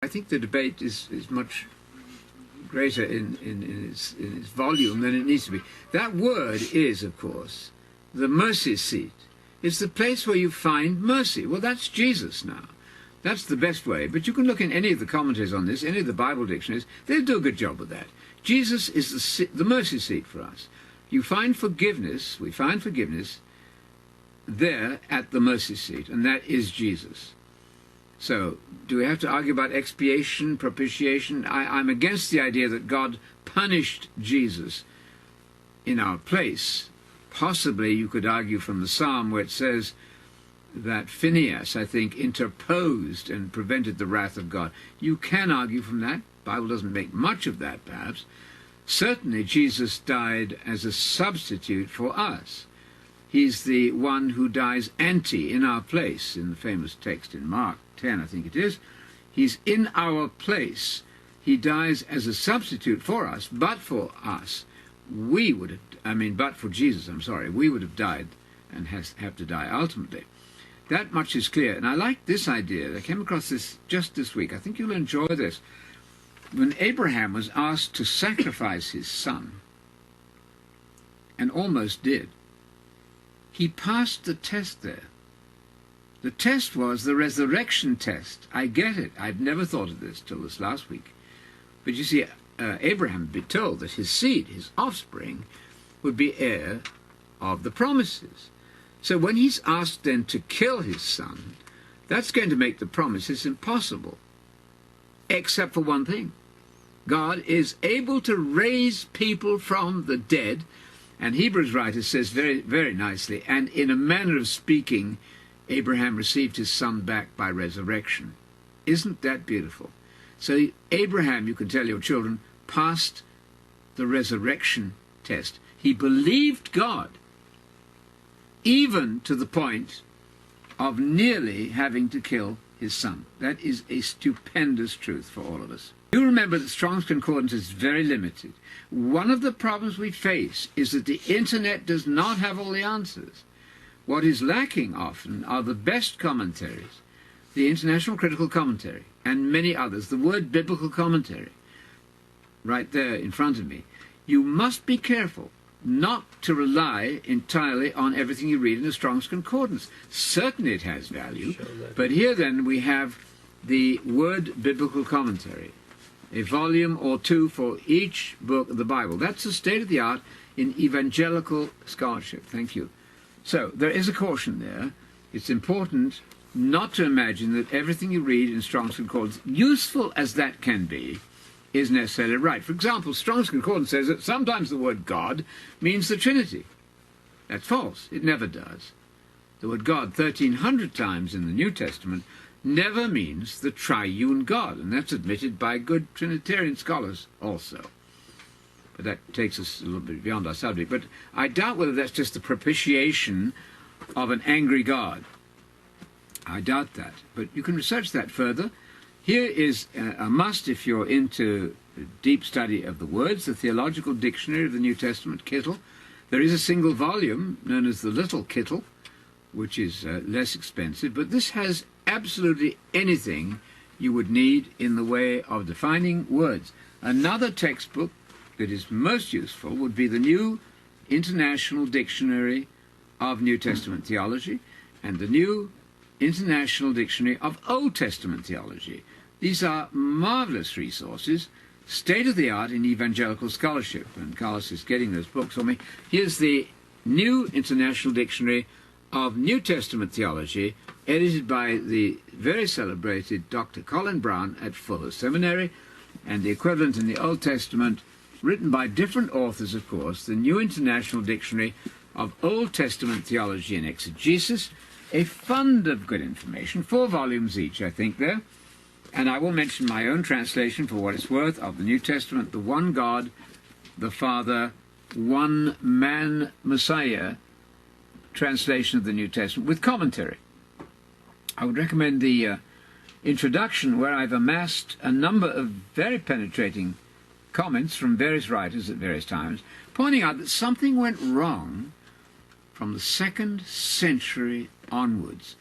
I think the debate is much greater in its volume than it needs to be. That word is, of course, the mercy seat. It's the place where you find mercy. Well, that's Jesus now. That's the best way. But you can look in any of the commentaries on this, any of the Bible dictionaries. They'll do a good job with that. Jesus is the mercy seat for us. You find forgiveness, we find forgiveness there at the mercy seat, and that is Jesus. So, do we have to argue about expiation, propitiation? I'm against the idea that God punished Jesus in our place. Possibly you could argue from the Psalm where it says that Phinehas, I think, interposed and prevented the wrath of God. You can argue from that. The Bible doesn't make much of that, perhaps. Certainly Jesus died as a substitute for us. He's the one who dies in our place, in the famous text in Mark 10, I think it is. He's in our place. He dies as a substitute for us, but for us, we would have, but for Jesus, we would have died and have to die ultimately. That much is clear. And I like this idea. I came across this just this week. I think you'll enjoy this. When Abraham was asked to sacrifice his son, and almost did, he passed the test there. The test was the resurrection test. I get it. I'd never thought of this till this last week. But you see, Abraham would be told that his seed, his offspring, would be heir of the promises. So when he's asked then to kill his son, that's going to make the promises impossible. Except for one thing. God is able to raise people from the dead. And Hebrews writer says very, very nicely, and in a manner of speaking, Abraham received his son back by resurrection. Isn't that beautiful? So Abraham, you can tell your children, passed the resurrection test. He believed God, even to the point of nearly having to kill his son. That is a stupendous truth for all of us. Do remember that Strong's Concordance is very limited. One of the problems we face is that the internet does not have all the answers. What is lacking often are the best commentaries, the International Critical Commentary, and many others, the word biblical commentary, right there in front of me. You must be careful not to rely entirely on everything you read in the Strong's Concordance. Certainly it has value, but here then we have the word biblical commentary, a volume or two for each book of the Bible. That's the state of the art in evangelical scholarship. Thank you. So there is a caution there. It's important not to imagine that everything you read in Strong's Concordance, useful as that can be, is necessarily right. For example, Strong's Concordance says that sometimes the word God means the Trinity. That's false. It never does. The word God 1,300 times in the New Testament never means the triune God, and that's admitted by good Trinitarian scholars also. But that takes us a little bit beyond our subject. But I doubt whether that's just the propitiation of an angry God. I doubt that. But you can research that further. Here is a must if you're into deep study of the words, the Theological Dictionary of the New Testament, Kittel. There is a single volume known as the Little Kittel, which is less expensive, but this has absolutely anything you would need in the way of defining words. Another textbook that is most useful would be the New International Dictionary of New Testament Theology and the New International Dictionary of Old Testament Theology. These are marvelous resources, state-of-the-art in evangelical scholarship, and Carlos is getting those books for me. Here's the New International Dictionary of New Testament Theology, edited by the very celebrated Dr. Colin Brown at Fuller Seminary, and the equivalent in the Old Testament, written by different authors, of course, the New International Dictionary of Old Testament Theology and Exegesis, a fund of good information, 4 volumes each, I think, there. And I will mention my own translation, for what it's worth, of the New Testament, the one God, the Father, one man Messiah, translation of the New Testament, with commentary. I would recommend the introduction, where I've amassed a number of very penetrating comments from various writers at various times, pointing out that something went wrong from the 2nd century onwards.